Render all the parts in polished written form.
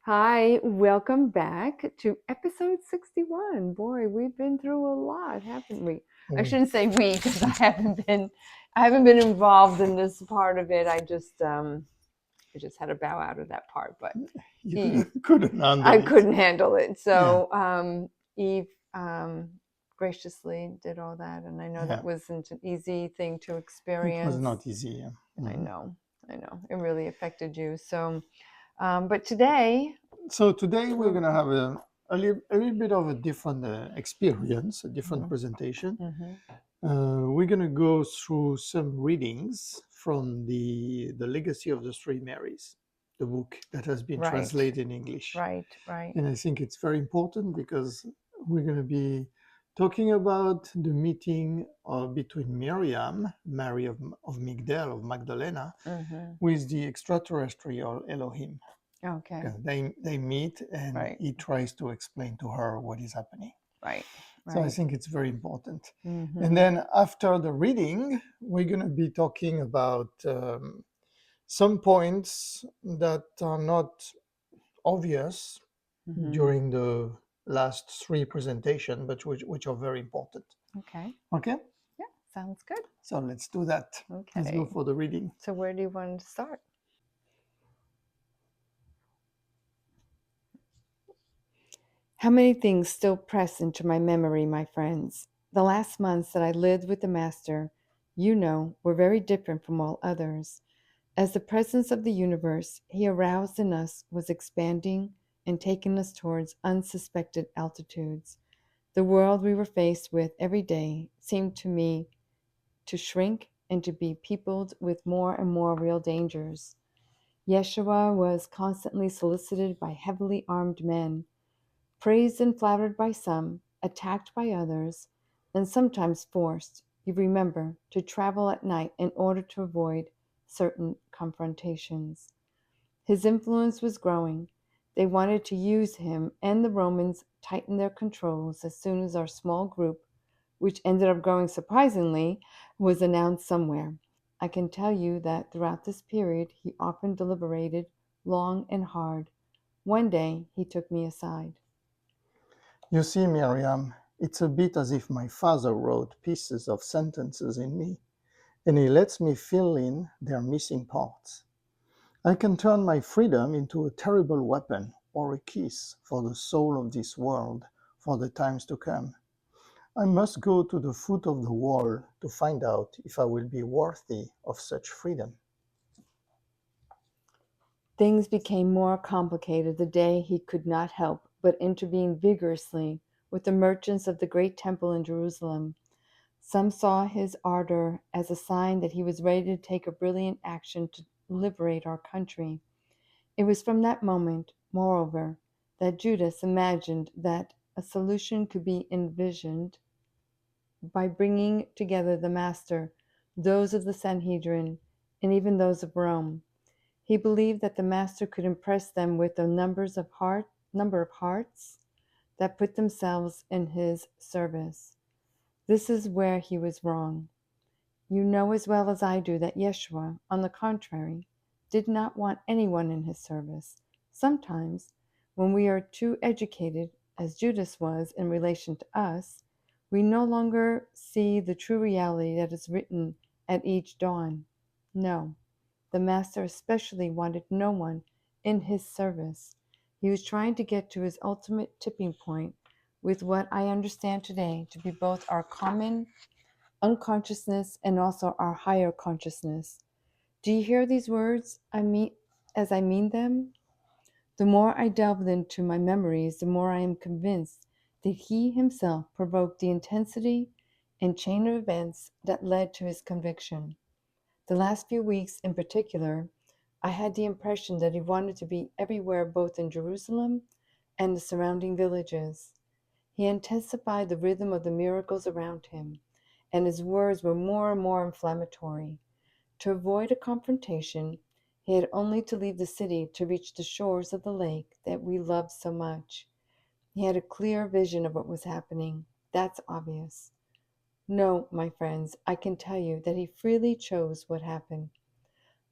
Hi, welcome back to episode 61. Boy, we've been through a lot, haven't we? I shouldn't say we because I haven't been involved in this part of it. I just had to bow out of that part, but You couldn't handle I it. couldn't handle it. So Eve graciously did all that, and I know that wasn't an easy thing to experience. It was not easy. I know. It really affected you. So, but today. So today we're going to have a little bit of a different experience, a different presentation. We're going to go through some readings from the Legacy of the Three Marys, the book that has been translated in English. Right. And I think it's very important because we're going to be talking about the meeting between Myriam, Mary of Magdalena, with the extra-terrestrial Elohim. Okay. They meet and he tries to explain to her what is happening. Right. So I think it's very important. And then after the reading, we're going to be talking about some points that are not obvious during the last three presentations, but which are very important. Okay. Okay? Yeah, sounds good. So let's do that. Okay. Let's go for the reading. So where do you want to start? How many things still press into my memory, my friends? The last months that I lived with the Master, were very different from all others. As the presence of the universe he aroused in us was expanding and taking us towards unsuspected altitudes, the world we were faced with every day seemed to me to shrink and to be peopled with more and more real dangers. Yeshua was constantly solicited by heavily armed men, praised and flattered by some, attacked by others, and sometimes forced, you remember, to travel at night in order to avoid certain confrontations. His influence was growing. They wanted to use him, and the Romans tightened their controls as soon as our small group, which ended up growing surprisingly, was announced somewhere. I can tell you that throughout this period he often deliberated long and hard. One day he took me aside. You see, Myriam, it's a bit as if my father wrote pieces of sentences in me, and he lets me fill in their missing parts. I can turn my freedom into a terrible weapon or a kiss for the soul of this world for the times to come. I must go to the foot of the wall to find out if I will be worthy of such freedom. Things became more complicated the day he could not help but intervene vigorously with the merchants of the great temple in Jerusalem. Some saw his ardor as a sign that he was ready to take a brilliant action to liberate our country. It was from that moment, moreover, that Judas imagined that a solution could be envisioned by bringing together the Master, those of the Sanhedrin, and even those of Rome. He believed that the Master could impress them with a number of hearts that put themselves in his service. This is where he was wrong. You know as well as I do that Yeshua, on the contrary, did not want anyone in his service. Sometimes, when we are too educated, as Judas was in relation to us, we no longer see the true reality that is written at each dawn. No, the Master especially wanted no one in his service. He was trying to get to his ultimate tipping point with what I understand today to be both our common unconsciousness and also our higher consciousness. Do you hear these words as I mean them? The more I delve into my memories, the more I am convinced that he himself provoked the intensity and chain of events that led to his conviction. The last few weeks in particular, I had the impression that he wanted to be everywhere, both in Jerusalem and the surrounding villages. He intensified the rhythm of the miracles around him, and his words were more and more inflammatory. To avoid a confrontation, he had only to leave the city to reach the shores of the lake that we loved so much. He had a clear vision of what was happening. That's obvious. No, my friends, I can tell you that he freely chose what happened.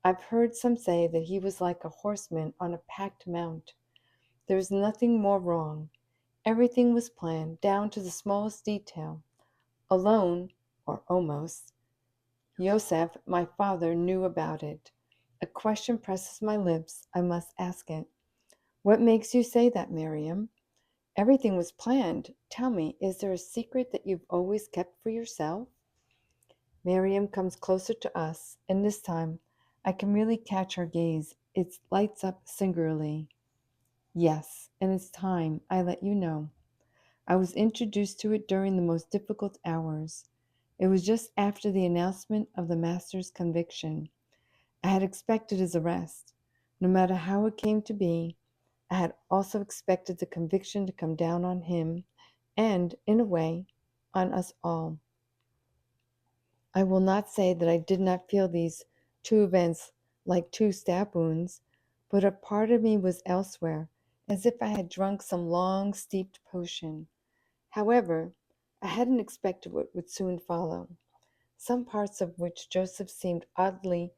I've heard some say that he was like a horseman on a packed mount. There was nothing more wrong. Everything was planned, down to the smallest detail. Alone, or almost, Yosef, my father, knew about it. A question presses my lips. I must ask it. What makes you say that, Myriam? Everything was planned. Tell me, is there a secret that you've always kept for yourself? Myriam comes closer to us, and this time I can really catch her gaze. It lights up singularly. Yes, and it's time I let you know. I was introduced to it during the most difficult hours. It was just after the announcement of the master's conviction. I had expected his arrest. No matter how it came to be, I had also expected the conviction to come down on him and, in a way, on us all. I will not say that I did not feel these two events like two stab wounds, but a part of me was elsewhere, as if I had drunk some long steeped potion. However, I hadn't expected what would soon follow, some parts of which Joseph seemed oddly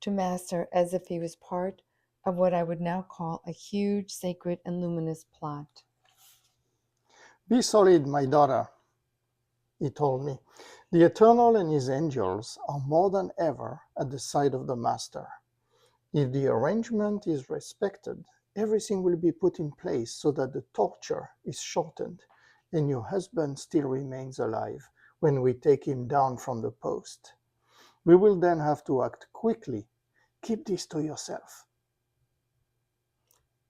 to master as if he was part of what I would now call a huge, sacred, and luminous plot. Be solid, my daughter, he told me. The Eternal and his angels are more than ever at the side of the Master. If the arrangement is respected, everything will be put in place so that the torture is shortened and your husband still remains alive when we take him down from the post. We will then have to act quickly. Keep this to yourself.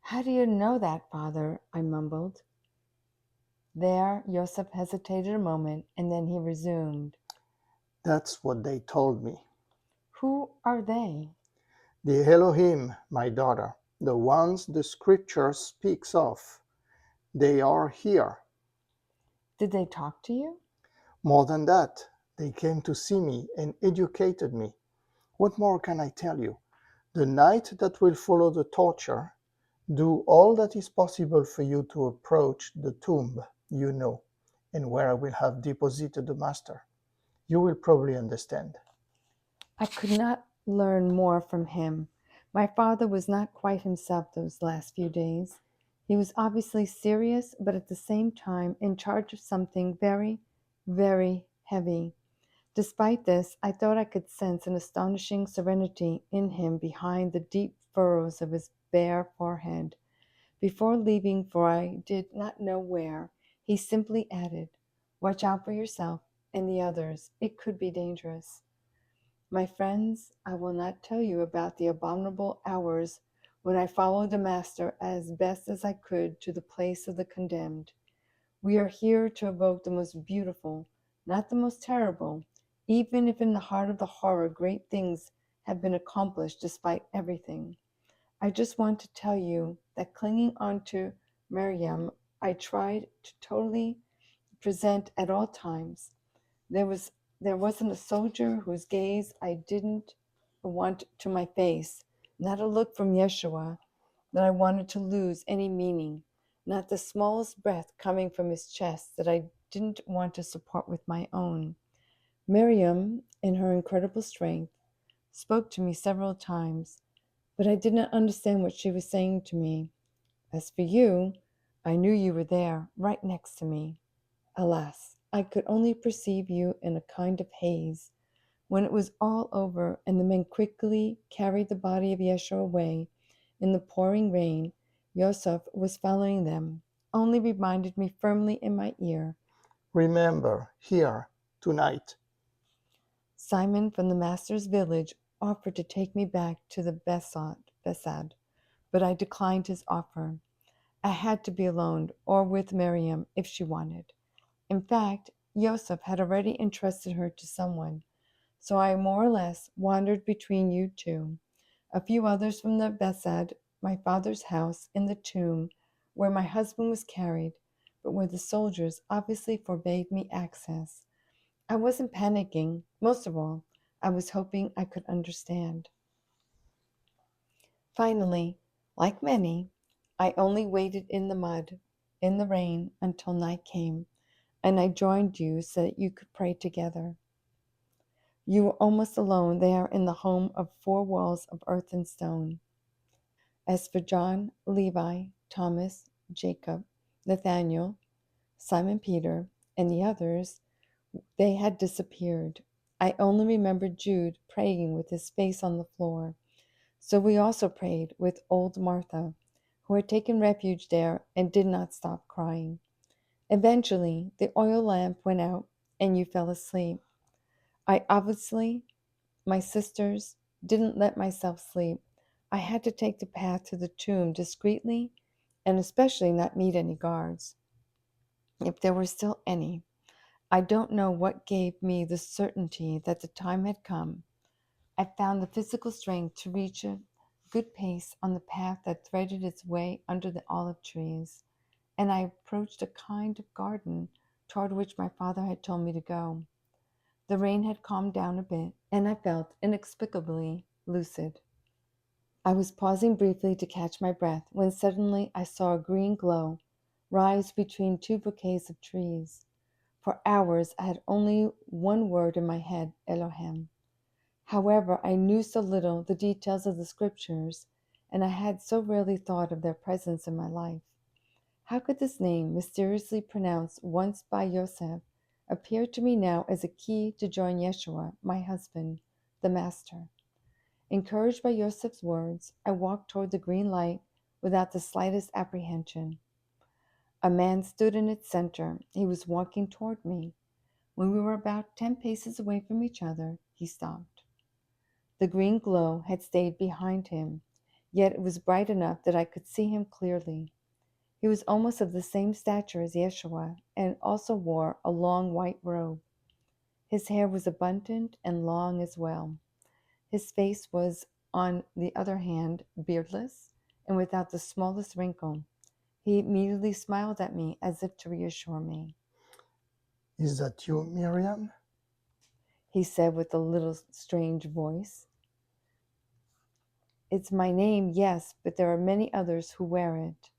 How do you know that, Father? I mumbled. There, Joseph hesitated a moment, and then he resumed. That's what they told me. Who are they? The Elohim, my daughter, the ones the scripture speaks of, they are here. Did they talk to you? More than that, they came to see me and educated me. What more can I tell you? The night that will follow the torture, do all that is possible for you to approach the tomb you know, and where I will have deposited the Master. You will probably understand. I could not learn more from him. My father was not quite himself those last few days. He was obviously serious, but at the same time in charge of something very, very heavy. Despite this, I thought I could sense an astonishing serenity in him behind the deep furrows of his bare forehead. Before leaving, for I did not know where, he simply added, "Watch out for yourself and the others. It could be dangerous." My friends, I will not tell you about the abominable hours when I followed the Master as best as I could to the place of the condemned. We are here to evoke the most beautiful, not the most terrible, even if in the heart of the horror great things have been accomplished despite everything. I just want to tell you that clinging on to Myriam, I tried to totally present at all times. There was there wasn't a soldier whose gaze I didn't want to my face, not a look from Yeshua that I wanted to lose any meaning, not the smallest breath coming from his chest that I didn't want to support with my own. Miriam, in her incredible strength, spoke to me several times, but I did not understand what she was saying to me. As for you, I knew you were there, right next to me. Alas, I could only perceive you in a kind of haze. When it was all over and the men quickly carried the body of Yeshua away in the pouring rain, Yosef was following them, only reminded me firmly in my ear. Remember, here, tonight. Simon from the master's village offered to take me back to the Besad, but I declined his offer. I had to be alone or with Myriam if she wanted. In fact, Yosef had already entrusted her to someone, so I more or less wandered between you two, a few others from the Besed, my father's house, in the tomb where my husband was carried, but where the soldiers obviously forbade me access. I wasn't panicking. Most of all, I was hoping I could understand. Finally, like many, I only waited in the mud, in the rain, until night came, and I joined you so that you could pray together. You were almost alone there in the home of four walls of earth and stone. As for John, Levi, Thomas, Jacob, Nathanael, Simon Peter, and the others, they had disappeared. I only remembered Jude praying with his face on the floor. So we also prayed with old Martha, who had taken refuge there and did not stop crying. Eventually, the oil lamp went out and you fell asleep. I obviously, my sisters, didn't let myself sleep. I had to take the path to the tomb discreetly and especially not meet any guards, if there were still any. I don't know what gave me the certainty that the time had come. I found the physical strength to reach a good pace on the path that threaded its way under the olive trees, and I approached a kind of garden toward which my father had told me to go. The rain had calmed down a bit, and I felt inexplicably lucid. I was pausing briefly to catch my breath when suddenly I saw a green glow rise between two bouquets of trees. For hours I had only one word in my head, Elohim. However, I knew so little the details of the scriptures, and I had so rarely thought of their presence in my life. How could this name, mysteriously pronounced once by Yosef, appear to me now as a key to join Yeshua, my husband, the Master? Encouraged by Yosef's words, I walked toward the green light without the slightest apprehension. A man stood in its center. He was walking toward me. When we were about 10 paces away from each other, he stopped. The green glow had stayed behind him, yet it was bright enough that I could see him clearly. He was almost of the same stature as Yeshua, and also wore a long white robe. His hair was abundant and long as well. His face was, on the other hand, beardless and without the smallest wrinkle. He immediately smiled at me as if to reassure me. Is that you, Myriam? He said with a little strange voice. It's my name, yes, but there are many others who wear it.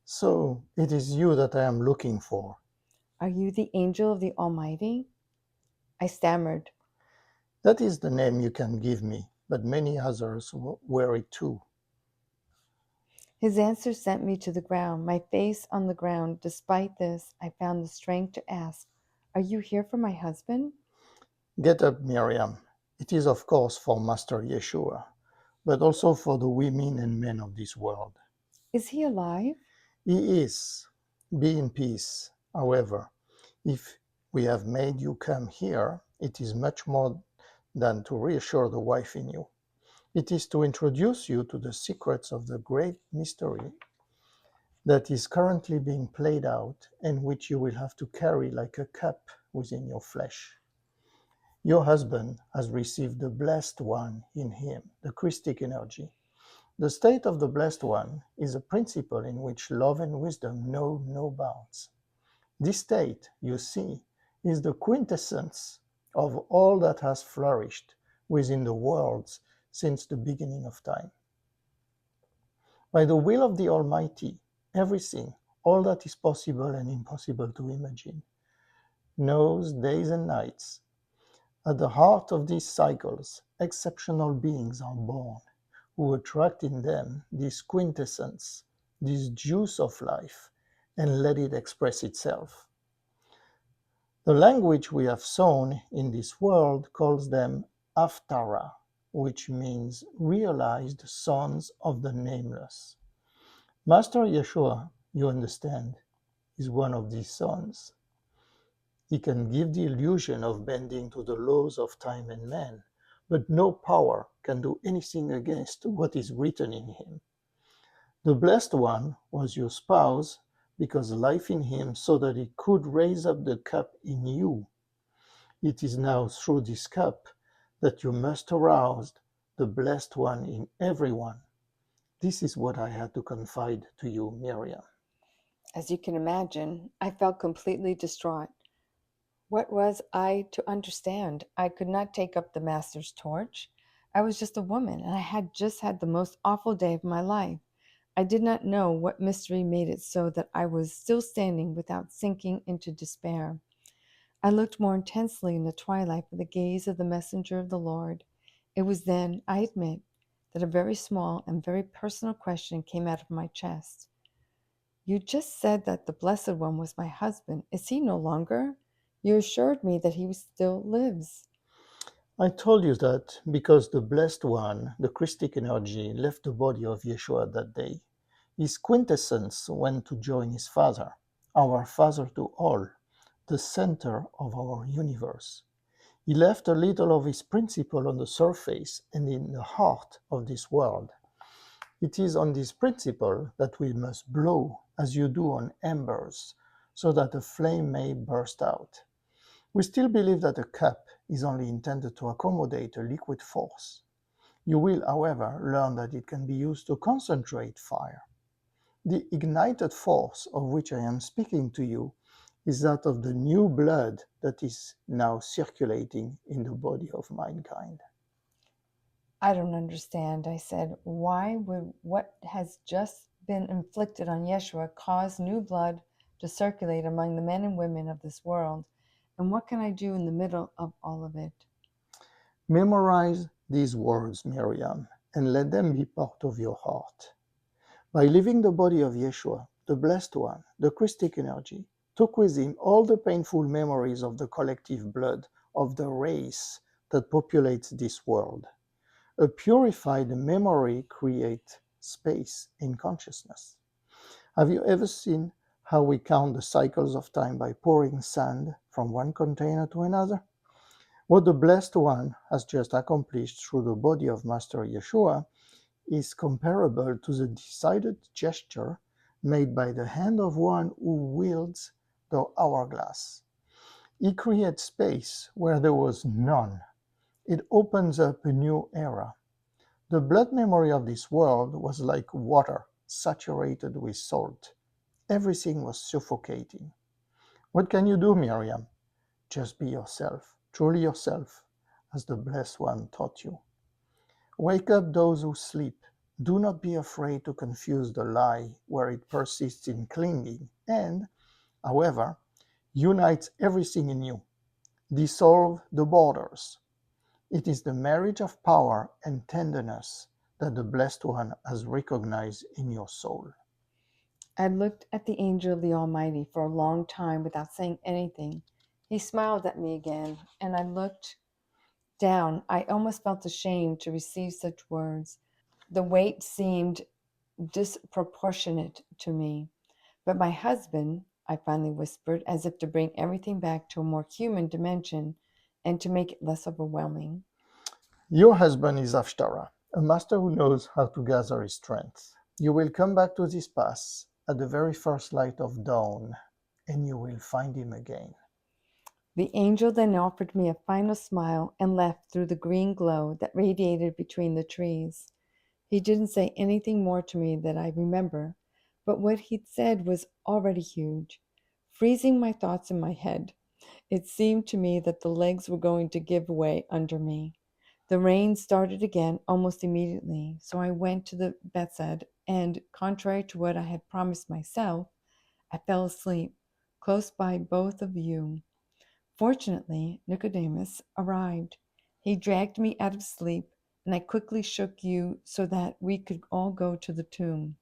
So, it is you that I am looking for. Are you the angel of the Almighty? I stammered. That is the name you can give me, but many others wear it too. His answer sent me to the ground, my face on the ground. Despite this, I found the strength to ask, Are you here for my husband? Get up, Myriam. It is, of course, for Master Yeshua, but also for the women and men of this world. Is he alive? He is. Be in peace. However, if we have made you come here, it is much more than to reassure the wife in you. It is to introduce you to the secrets of the great mystery that is currently being played out and which you will have to carry like a cup within your flesh. Your husband has received the blessed one in him, the Christic energy. The state of the blessed one is a principle in which love and wisdom know no bounds. This state, you see, is the quintessence of all that has flourished within the worlds since the beginning of time. By the will of the Almighty, everything, all that is possible and impossible to imagine, knows days and nights. At the heart of these cycles, exceptional beings are born, who attract in them this quintessence, this juice of life, and let it express itself. The language we have sown in this world calls them Aftara, which means realized sons of the nameless. Master Yeshua, you understand, is one of these sons. He can give the illusion of bending to the laws of time and man, but no power can do anything against what is written in him. The Blessed One was your spouse because life in him so that he could raise up the cup in you. It is now through this cup that you must arouse the Blessed One in everyone. This is what I had to confide to you, Myriam. As you can imagine, I felt completely distraught. What was I to understand? I could not take up the master's torch. I was just a woman, and I had just had the most awful day of my life. I did not know what mystery made it so that I was still standing without sinking into despair. I looked more intensely in the twilight for the gaze of the messenger of the Lord. It was then, I admit, that a very small and very personal question came out of my chest. You just said that the Blessed One was my husband. Is he no longer? You assured me that he still lives. I told you that because the Blessed One, the Christic energy, left the body of Yeshua that day. His quintessence went to join his Father, our Father to all, the center of our universe. He left a little of his principle on the surface and in the heart of this world. It is on this principle that we must blow, as you do on embers, so that a flame may burst out. We still believe that a cup is only intended to accommodate a liquid force. You will, however, learn that it can be used to concentrate fire. The ignited force of which I am speaking to you is that of the new blood that is now circulating in the body of mankind. I don't understand, I said. Why would what has just been inflicted on Yeshua cause new blood to circulate among the men and women of this world? And what can I do in the middle of all of it? Memorize these words, Myriam, and let them be part of your heart. By leaving the body of Yeshua, the Blessed One, the Christic energy, took with him all the painful memories of the collective blood of the race that populates this world. A purified memory creates space in consciousness. Have you ever seen how we count the cycles of time by pouring sand from one container to another? What the Blessed One has just accomplished through the body of Master Yeshua is comparable to the decided gesture made by the hand of one who wields the hourglass. He creates space where there was none. It opens up a new era. The blood memory of this world was like water saturated with salt. Everything was suffocating. What can you do, Myriam? Just be yourself, truly yourself, as the Blessed One taught you. Wake up those who sleep. Do not be afraid to confuse the lie where it persists in clinging and, however, unites everything in you. Dissolve the borders. It is the marriage of power and tenderness that the Blessed One has recognized in your soul. I looked at the angel of the Almighty for a long time without saying anything. He smiled at me again, and I looked down. I almost felt ashamed to receive such words. The weight seemed disproportionate to me. But my husband, I finally whispered, as if to bring everything back to a more human dimension and to make it less overwhelming. Your husband is Ashtara, a master who knows how to gather his strength. You will come back to this pass at the very first light of dawn, and you will find him again. The angel then offered me a final smile and left through the green glow that radiated between the trees. He didn't say anything more to me that I remember, but what he'd said was already huge, freezing my thoughts in my head. It seemed to me that the legs were going to give way under me. The rain started again almost immediately, so I went to the bedside, and, contrary to what I had promised myself, I fell asleep, close by both of you. Fortunately, Nicodemus arrived. He dragged me out of sleep, and I quickly shook you so that we could all go to the tomb.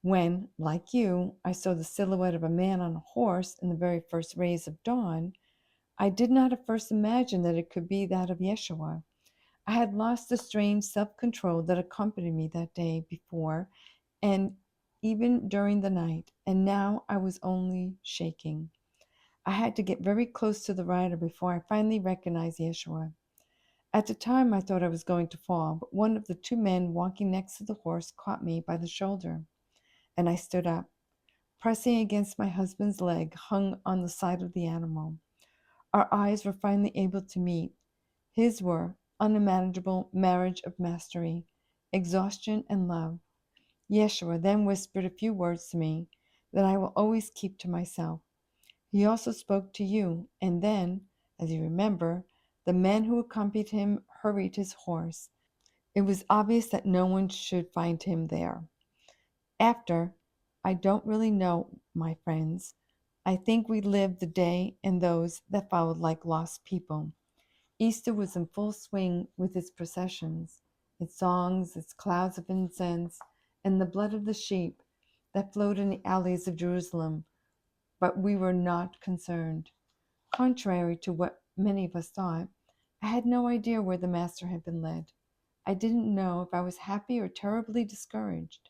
When, like you, I saw the silhouette of a man on a horse in the very first rays of dawn, I did not at first imagine that it could be that of Yeshua. I had lost the strange self-control that accompanied me that day before and even during the night, and now I was only shaking. I had to get very close to the rider before I finally recognized Yeshua. At the time, I thought I was going to fall, but one of the two men walking next to the horse caught me by the shoulder, and I stood up. Pressing against my husband's leg hung on the side of the animal. Our eyes were finally able to meet. His were unmanageable marriage of mastery, exhaustion, and love. Yeshua then whispered a few words to me that I will always keep to myself. He also spoke to you, and then, as you remember, the men who accompanied him hurried his horse. It was obvious that no one should find him there. After, I don't really know, my friends. I think we lived the day and those that followed like lost people. Easter was in full swing with its processions, its songs, its clouds of incense, and the blood of the sheep. that flowed in the alleys of Jerusalem, but we were not concerned. Contrary to what many of us thought, I had no idea where the Master had been led. I didn't know if I was happy or terribly discouraged.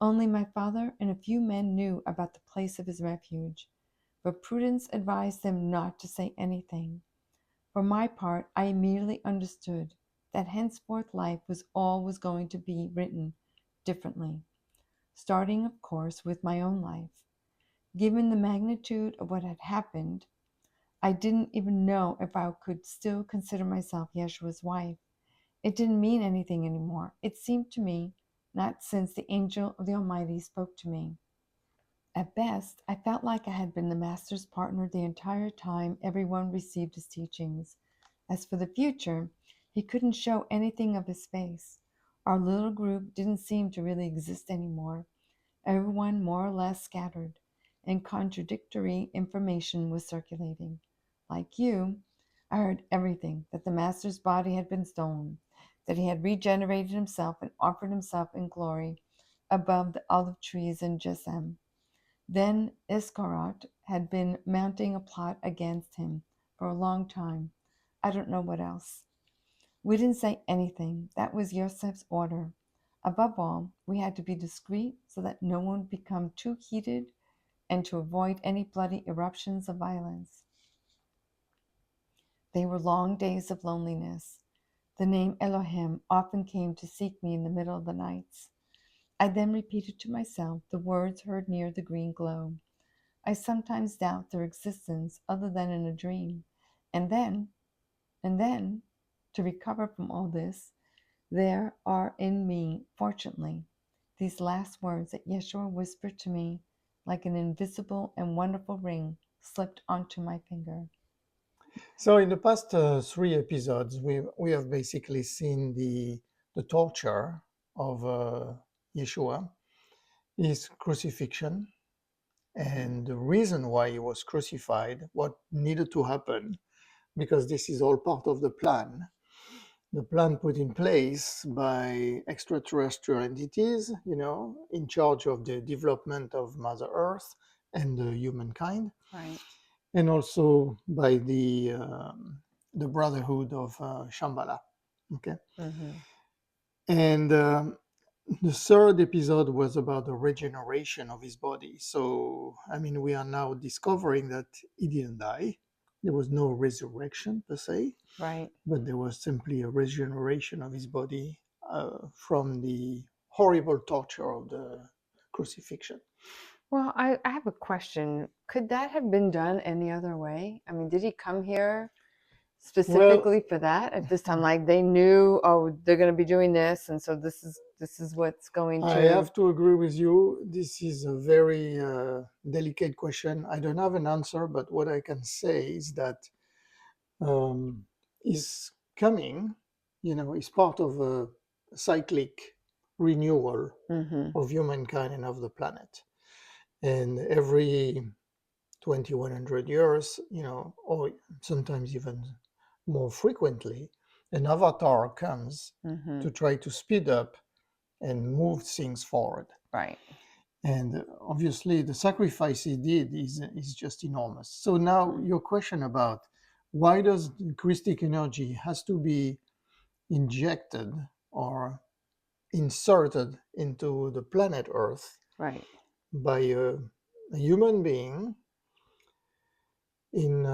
Only my father and a few men knew about the place of his refuge, but prudence advised them not to say anything. For my part, I immediately understood that henceforth life was always going to be written differently, starting, of course, with my own life. Given the magnitude of what had happened, I didn't even know if I could still consider myself Yeshua's wife. It didn't mean anything anymore. It seemed to me, not since the angel of the Almighty spoke to me. At best, I felt like I had been the Master's partner the entire time everyone received his teachings. As for the future, he couldn't show anything of his face. Our little group didn't seem to really exist anymore. Everyone more or less scattered, and contradictory information was circulating. Like you, I heard everything: that the Master's body had been stolen, that he had regenerated himself and offered himself in glory above the olive trees in Jesem. Then Iscariot had been mounting a plot against him for a long time. I don't know what else. We didn't say anything. That was Yosef's order. Above all, we had to be discreet so that no one would become too heated and to avoid any bloody eruptions of violence. They were long days of loneliness. The name Elohim often came to seek me in the middle of the nights. I then repeated to myself the words heard near the green glow. I sometimes doubt their existence other than in a dream. And then, to recover from all this, there are in me, fortunately, these last words that Yeshua whispered to me like an invisible and wonderful ring slipped onto my finger. So in the past 3 episodes, we have basically seen the torture of Yeshua, his crucifixion, and the reason why he was crucified, what needed to happen, because this is all part of the plan put in place by extraterrestrial entities, in charge of the development of Mother Earth and humankind, Right. and also by the Brotherhood of Shambhala. Okay, Mm-hmm. and the third episode was about the regeneration of his body. So, I mean, we are now discovering that he didn't die. There was no resurrection per se, Right. but there was simply a regeneration of his body from the horrible torture of the crucifixion. Well, I have a question. Could that have been done any other way? I mean, did he come here Well, specifically for that at this time? Like they knew, oh, they're going to be doing this, and so this is what's going I to. have to agree with you. This is a very delicate question. I don't have an answer, but what I can say is that um, is coming, is part of a cyclic renewal Mm-hmm. of humankind and of the planet. And every 2100 years, or sometimes even more frequently, an avatar comes Mm-hmm. to try to speed up and move things forward. Right. And obviously, the sacrifice he did is just enormous. So now, your question about why does the Christic energy has to be injected or inserted into the planet Earth Right. by a human being in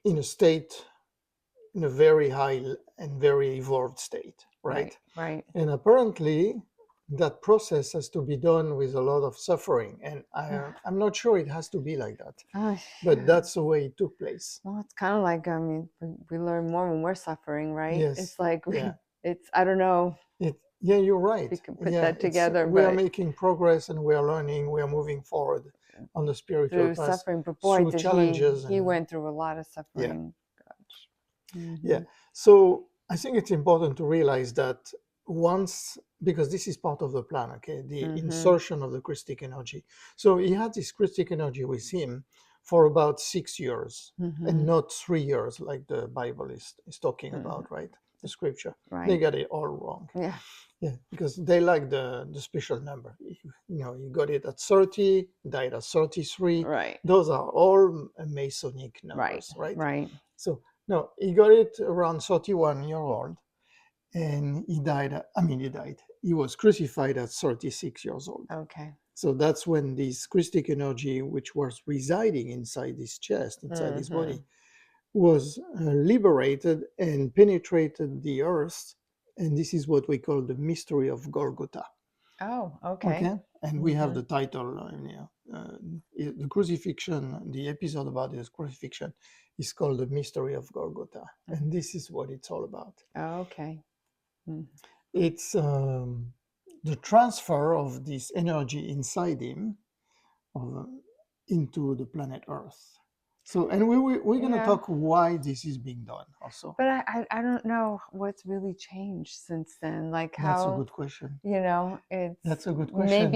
in a state, in a very high and very evolved state, Right. right? Right. And apparently, that process has to be done with a lot of suffering, and I'm not sure it has to be like that, Oh, but that's the way it took place. well, it's kind of like, I mean, we learn more when we're suffering, right? Yes, It's like yeah, I don't know yeah, you're if we right. can put Yeah, that it's together, we are but making progress and we are learning, we are moving forward on the spiritual through path suffering. But boy, through did he challenges he and went through a lot of yeah. suffering. Gosh. Yeah. Mm-hmm. So I think it's important to realize that once, because this is part of the plan, okay, the Mm-hmm. insertion of the Christic energy. So he had this Christic energy with him for about 6 years Mm-hmm. and not 3 years like the Bible is talking Mm-hmm. about, right? the scripture. Right. They got it all wrong. Yeah. Yeah, because they like the special number. You got it at 30, died at 33. Right. Those are all Masonic numbers, right? Right. So no, he got it around 31 year old, and he died. He was crucified at 36 years old. Okay. So that's when this Christic energy, which was residing inside his chest, inside his body, was liberated and penetrated the earth. And this is what we call the mystery of Golgotha. Oh, okay. Okay. And we have the title, the crucifixion, the episode about the crucifixion is called the mystery of Golgotha. And this is what it's all about. Oh, okay. It's the transfer of this energy inside him into the planet Earth. So, and we're going to talk why this is being done also. But I don't know what's really changed since then. Like how. That's a good question. That's a good question.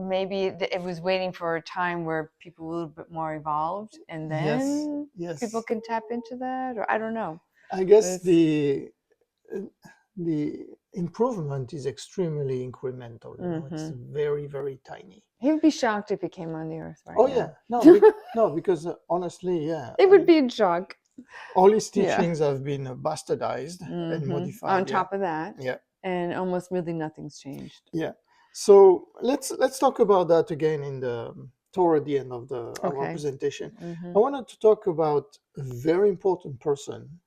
Maybe it was waiting for a time where people were a little bit more evolved, and then people can tap into that, or I don't know. I guess the improvement is extremely incremental. It's very, very tiny. He would be shocked if he came on the earth right now. No, because honestly, it would be in shock. All his teachings have been bastardized and modified. On top of that, and almost really nothing's changed. Yeah. So let's talk about that again toward the end of our presentation. I wanted to talk about a very important person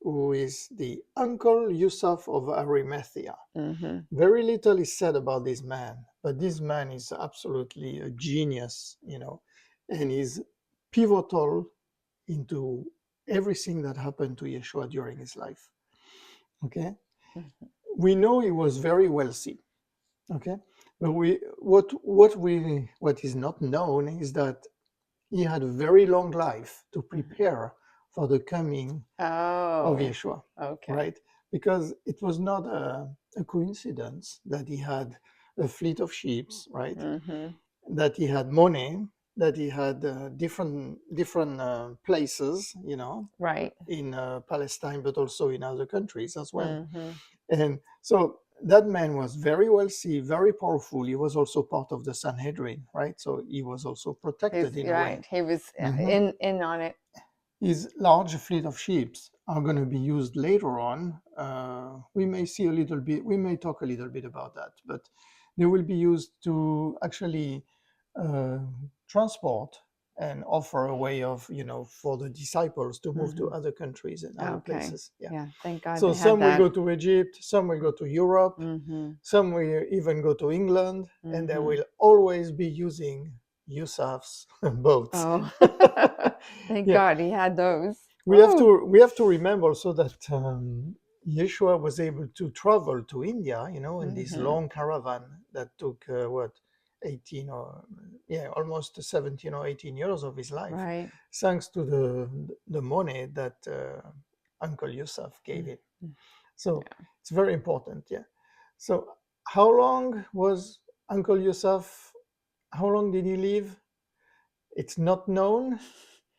who is the Uncle Yusuf of Arimathea. Very little is said about this man, but this man is absolutely a genius, and is pivotal into everything that happened to Yeshua during his life. Okay? We know he was very wealthy. Okay? But what is not known is that he had a very long life to prepare for the coming of Yeshua. Okay. Right? Because it was not a coincidence that he had a fleet of ships, right? That he had money, that he had different places, right, in Palestine, but also in other countries as well. And so that man was very wealthy, very powerful. He was also part of the Sanhedrin, right? So he was also protected in a way. He was in on it. His large fleet of ships are going to be used later on. We may talk a little bit about that, but they will be used to actually transport and offer a way of, for the disciples to move to other countries and other places. Yeah, thank God. So some will go to Egypt, some will go to Europe, some will even go to England, and they will always be using Yusuf's boats. Oh, thank God he had those. We have to remember also that Yeshua was able to travel to India, in this long caravan that took 18 or almost 17 or 18 years of his life, right, thanks to the money that Uncle Yusuf gave him. So it's very important. So how long was Uncle Yusuf? How long did he live? It's not known,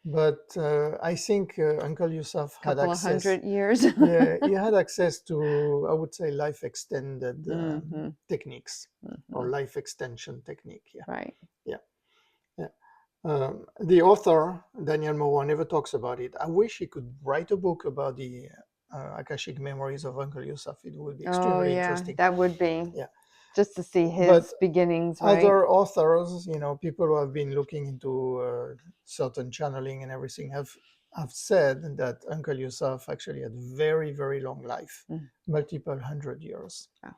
but I think Uncle Yusuf had access. 100 years. He had access to, I would say, life extended techniques or life extension technique. Right. The author, Daniel Moore, never talks about it. I wish he could write a book about the Akashic memories of Uncle Yusuf. It would be extremely interesting. That would be. Yeah. Just to see his beginnings, right? Other authors, people who have been looking into certain channeling and everything have said that Uncle Yusuf actually had very, very long life, multiple 100 years. Oh.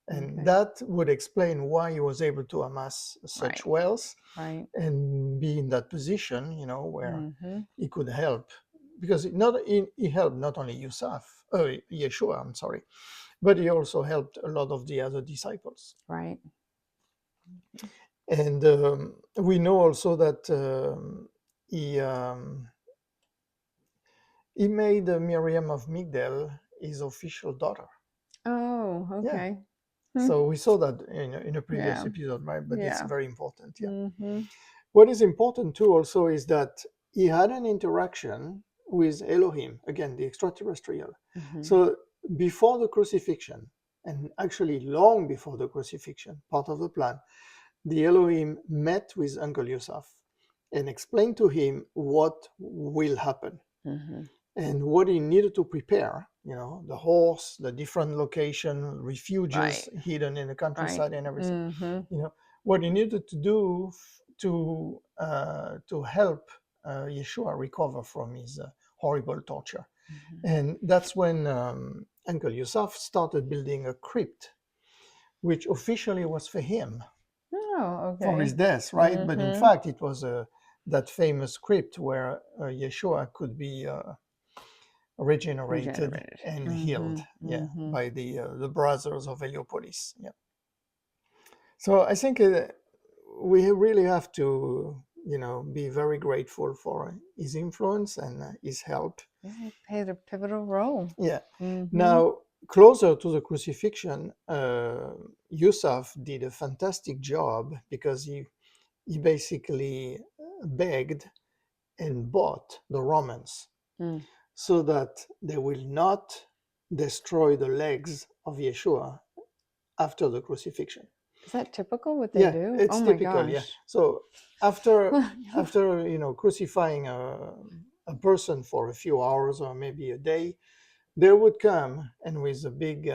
And that would explain why he was able to amass such wealth and be in that position, where he could help. Because he helped not only Yeshua, I'm sorry, but he also helped a lot of the other disciples. Right. And we know also that he made Myriam of Migdal his official daughter. Oh, okay. Yeah. So we saw that in a previous episode, right? But it's very important. What is important too also is that he had an interaction with Elohim, again, the extra-terrestrial. So before the crucifixion, and actually long before the crucifixion, part of the plan, the Elohim met with Uncle Yusuf and explained to him what will happen and what he needed to prepare. The horse, the different location, refuges hidden in the countryside, and everything. What he needed to do to help Yeshua recover from his horrible torture. And that's when Uncle Yusuf started building a crypt, which officially was for him, for his death, right? But in fact, it was that famous crypt where Yeshua could be regenerated and healed, by the brothers of Heliopolis. Yeah. So I think we really have to, be very grateful for his influence and his help. Yeah, he played a pivotal role. Yeah. Now, closer to the crucifixion, Yusuf did a fantastic job because he basically begged and bought the Romans so that they will not destroy the legs of Yeshua after the crucifixion. Is that typical what they do? It's oh typical. My gosh. Yeah. So after crucifying a person for a few hours or maybe a day, they would come and with a big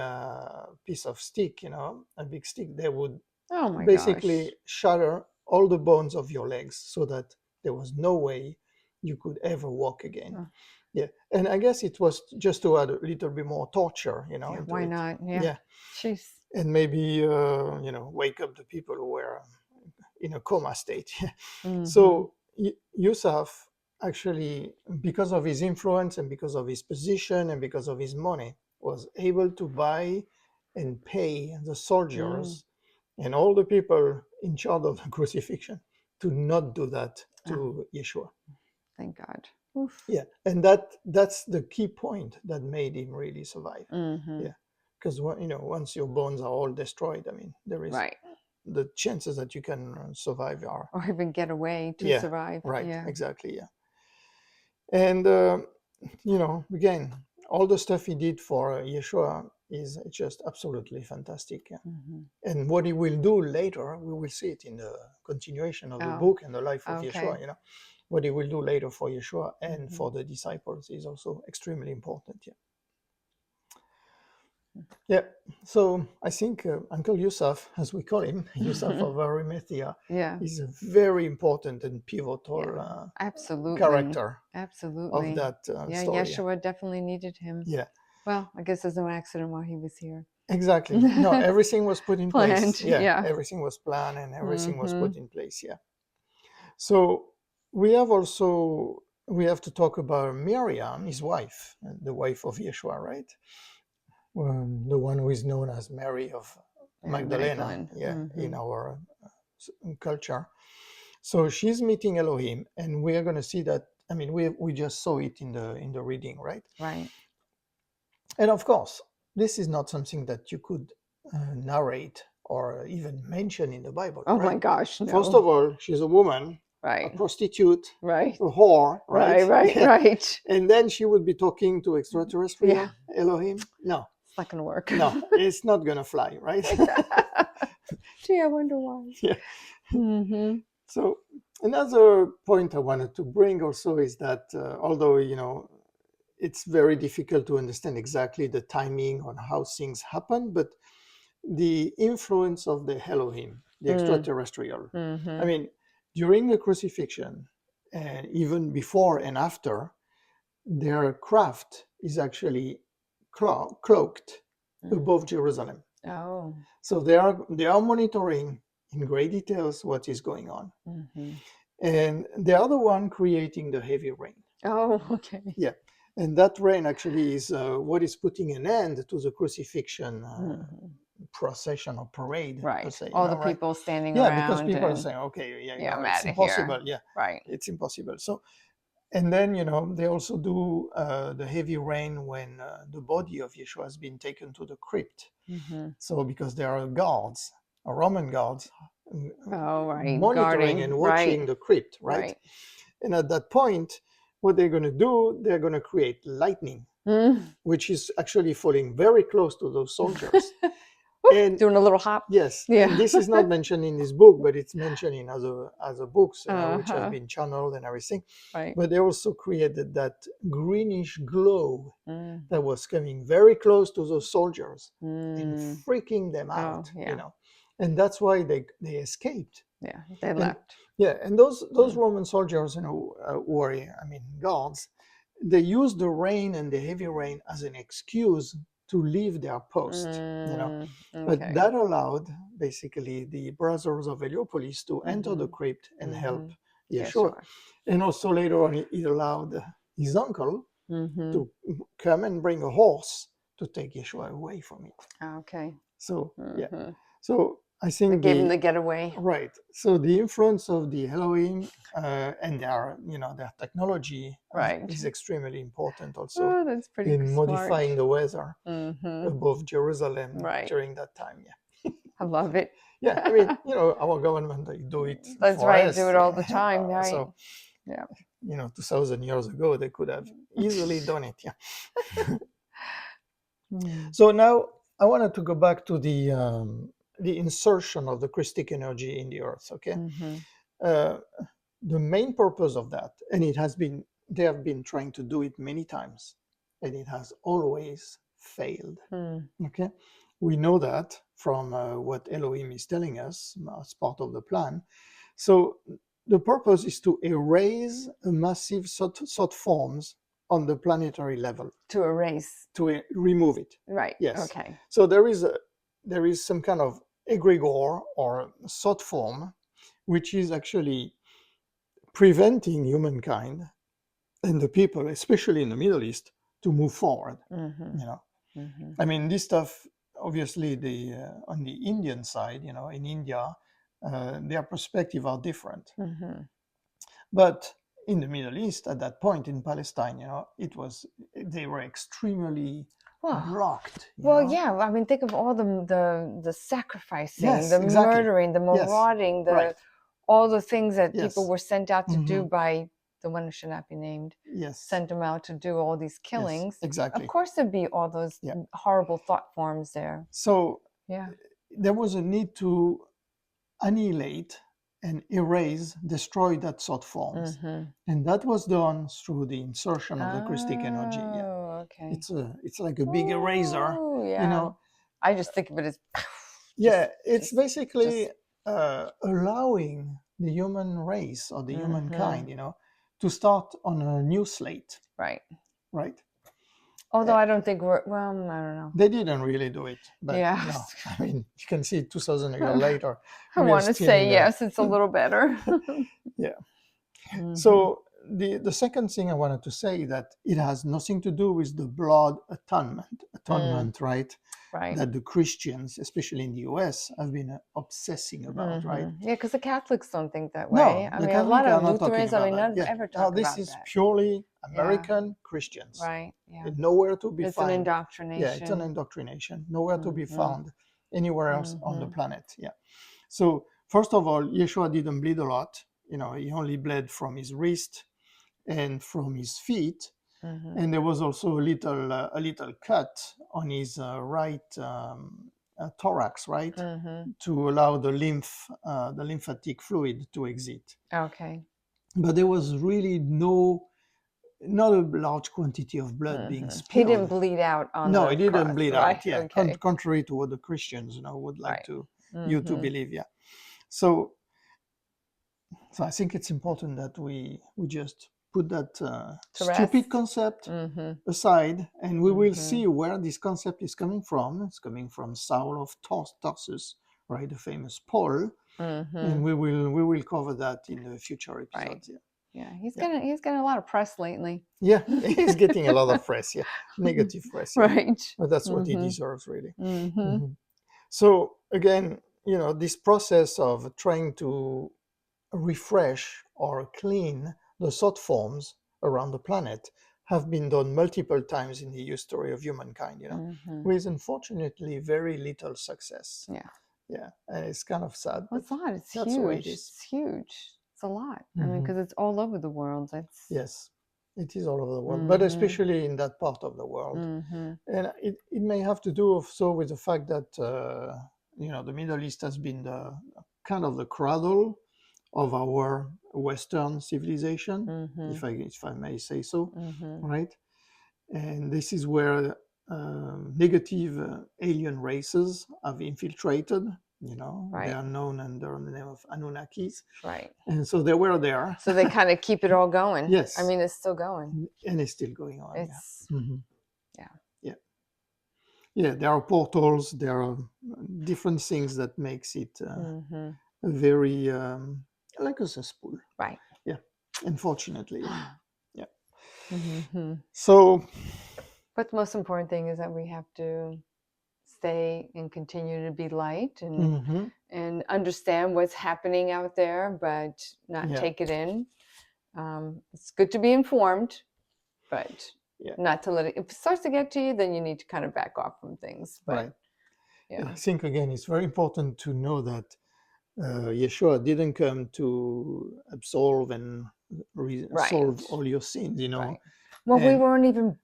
piece of stick, a big stick, they would basically shatter all the bones of your legs so that there was no way you could ever walk again. Yeah. And I guess it was just to add a little bit more torture, into why it. not? Yeah. Jeez. And maybe, wake up the people who were in a coma state. So Yusuf actually, because of his influence and because of his position and because of his money, was able to buy and pay the soldiers and all the people in charge of the crucifixion to not do that to Yeshua. Thank God. Oof. Yeah, and that's the key point that made him really survive. Yeah, because once your bones are all destroyed, I mean, there is the chances that you can survive are, or even get away to survive. Right. Yeah. Exactly. Yeah. And again, all the stuff he did for Yeshua is just absolutely fantastic. Yeah. And what he will do later, we will see it in the continuation of the book and the life of Yeshua. What he will do later for Yeshua and for the disciples is also extremely important. Yeah. Yeah. So I think Uncle Yusuf, as we call him, Yusuf of Arimathea, is a very important and pivotal character. Absolutely. Of that story. Yeshua definitely needed him. Yeah. Well, I guess there's no accident while he was here. Exactly. No, everything was put in place. Yeah. Everything was planned and everything was put in place. Yeah. So we have to talk about Myriam, his wife, the wife of Yeshua, right? The one who is known as Mary of Magdalene. In our culture. So she's meeting Elohim, and we are going to see that. I mean, we just saw it in the reading, right? Right. And of course, this is not something that you could narrate or even mention in the Bible. Oh my gosh! No. First of all, she's a woman, a prostitute, a whore, right? Right. And then she would be talking to extra-terrestrial Elohim. No, it's not going to work. No, it's not going to fly, right? Gee, I wonder why. Yeah. So another point I wanted to bring also is that although it's very difficult to understand exactly the timing on how things happen, but the influence of the Elohim, the extra-terrestrial. I mean, during the crucifixion, and even before and after, their craft is actually cloaked above Jerusalem. Oh. So they are monitoring in great details what is going on. And they are the one creating the heavy rain. Oh, okay. Yeah. And that rain actually is what is putting an end to the crucifixion procession or parade. Right. Per se, all the people standing around. Yeah, because people are saying, okay, it's impossible. Here. Yeah. Right. It's impossible. So, and then, they also do the heavy rain when the body of Yeshua has been taken to the crypt. So because there are guards, Roman guards, monitoring and watching the crypt, right? And at that point, what they're going to do, they're going to create lightning which is actually falling very close to those soldiers. And doing a little hop. yes, Yeah. and this is not mentioned in this book, but it's mentioned in other books, which have been channeled and everything. Right. But they also created that greenish glow Mm. that was coming very close to those soldiers and Mm. freaking them out, Oh, yeah. you know. And that's why they escaped. Yeah, they And left. yeah, and those Roman soldiers, you know, who are, I mean, guards, they used the rain and the heavy rain as an excuse to leave their post, you know. But Okay. that allowed basically the brothers of Heliopolis to enter the crypt and help Yeshua. Yeshua. And also later on, it allowed his uncle Mm-hmm. to come and bring a horse to take Yeshua away from it. Okay. So, yeah. Mm-hmm. So I They think gave him the getaway. right. So the influence of the Elohim and their, you know, their technology Right. is extremely important also Oh, that's pretty in smart. modifying the weather Mm-hmm. above Jerusalem Right. during that time. Yeah. I love it. Yeah. I mean, you know, our government, they do it That's for right. us. Do it all the time. Right. So, yeah. you know, 2,000 years ago, they could have easily done it. Yeah. So now I wanted to go back to the insertion of the Christic energy in the earth. Okay. Mm-hmm. The main purpose of that, and they have been trying to do it many times, and it has always failed. Okay, we know that from what Elohim is telling us as part of the plan. So the purpose is to erase a massive thought forms on the planetary level. To erase. To remove it. Right. Yes. Okay. So there is some kind of egregore or thought form, which is actually preventing humankind and the people, especially in the Middle East, to move forward. You know, I mean, this stuff. Obviously, on the Indian side, you know, in India, their perspective are different. But in the Middle East, at that point in Palestine, you know, they were extremely blocked. Well, yeah. I mean, think of all the sacrificing, Yes, the exactly. murdering, the marauding, Right. all the things that Yes. people were sent out to do by the one who should not be named. Yes. Sent them out to do all these killings. Yes, exactly. Of course, there'd be all those horrible thought forms there. So yeah, there was a need to annihilate and erase, destroy that thought forms. And that was done through the insertion of the Christic energy. Yeah. Okay. It's like a big eraser. Yeah. You know. I just think of it as it's basically allowing the human race or the humankind, you know, to start on a new slate. Right. Right. Although I don't think I don't know. They didn't really do it. But yeah. No, I mean, you can see 2,000 years later. I want to say yes, it's a little better. Yeah. So the second thing I wanted to say that it has nothing to do with the blood atonement, right? Right. That the Christians, especially in the US, have been obsessing about, right? Yeah, because the Catholics don't think that way. No, I mean, a lot of Lutherans, I mean, none ever talk about that. This is purely American Christians. Right. Yeah. Nowhere to be found. It's an indoctrination. Yeah, it's an indoctrination. Nowhere to be found anywhere else on the planet. Yeah. So first of all, Yeshua didn't bleed a lot. You know, he only bled from his wrist and from his feet. And there was also a little cut on his right thorax, right, to allow the lymphatic fluid to exit. Okay. But there was really not a large quantity of blood being spilled. He didn't bleed out on the cross. No, he didn't bleed out. Yeah, okay. Contrary to what the Christians, you know, would like you to believe. Yeah. So I think it's important that we just put that stupid concept aside, and we will see where this concept is coming from. It's coming from Saul of Tarsus, right, the famous Paul, and we will cover that in the future episodes. Right. Yeah, he's getting a lot of press lately. Yeah, he's getting a lot of press. Yeah, negative press. Yeah. Right. But that's what he deserves, really. So again, you know, this process of trying to refresh or clean the thought forms around the planet have been done multiple times in the history of humankind, you know, with unfortunately very little success. Yeah, and it's kind of sad. Well, it's not. It's that's huge. The way it is. It's huge. It's a lot. I mean, because it's all over the world. Yes. It is all over the world, but especially in that part of the world. And it may have to do also with the fact that, the Middle East has been the kind of the cradle of our Western civilization, if I may say so, right? And this is where negative alien races have infiltrated. They are known under the name of Anunnakis. Right. And so they were there. So they kind of keep it all going. Yes. I mean, it's still going. And it's still going on. It's, Yeah, there are portals, there are different things that makes it a very, like a cesspool. Right. Yeah, unfortunately. Yeah. So. But the most important thing is that we have to stay and continue to be light and understand what's happening out there, but not take it in. It's good to be informed, but not to let it. If it starts to get to you, then you need to kind of back off from things. But, right. Yeah. I think again, it's very important to know that Yeshua didn't come to absolve and solve all your sins. Right. Well, we weren't even.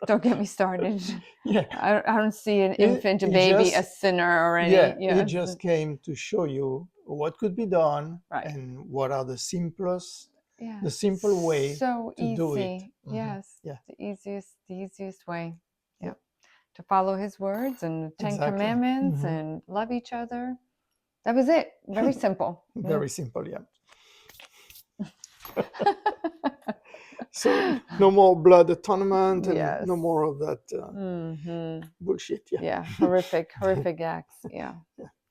Don't get me started. Yeah, I don't see an infant, a baby, a sinner or any. Yeah, he just came to show you what could be done and what are the simplest, the simple way to do it. Yes, the easiest way. Yeah, to follow His words and the 10 Commandments and love each other. That was it. Very simple. Very simple. Yeah. So no more blood atonement and no more of that bullshit. Yeah. Horrific acts. Yeah.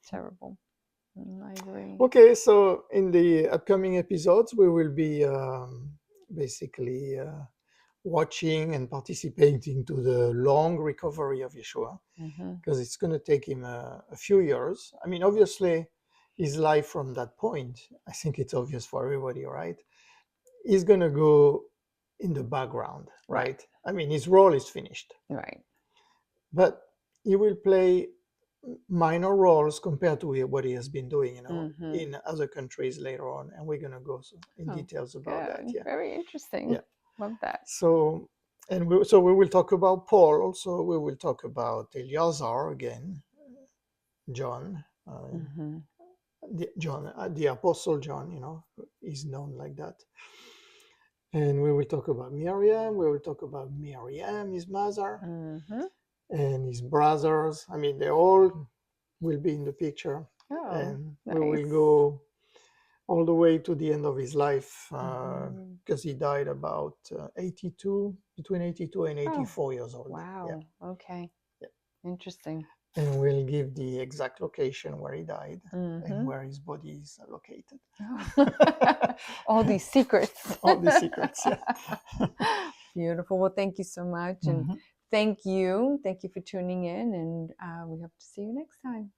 Terrible. I agree. Okay, so in the upcoming episodes, we will be basically watching and participating to the long recovery of Yeshua, because it's going to take him a few years. I mean, obviously, his life from that point, I think it's obvious for everybody, right? He's going to go in the background, right? I mean, his role is finished. Right. But he will play minor roles compared to what he has been doing, in other countries later on. And we're going to go in details about that. Yeah. Very interesting. Yeah. Love that. So, so we will talk about Paul also. We will talk about Eleazar again, John, the Apostle John, is known like that. And we will talk about Myriam. We will talk about Myriam, his mother, and his brothers. I mean, they all will be in the picture. And we will go all the way to the end of his life, because he died about between 82 and 84 years old. Wow. Yeah. Okay. Yeah. Interesting. And we'll give the exact location where he died and where his body is located. All these secrets. All these secrets, yeah. Beautiful. Well, thank you so much. And thank you. Thank you for tuning in. And we hope to see you next time.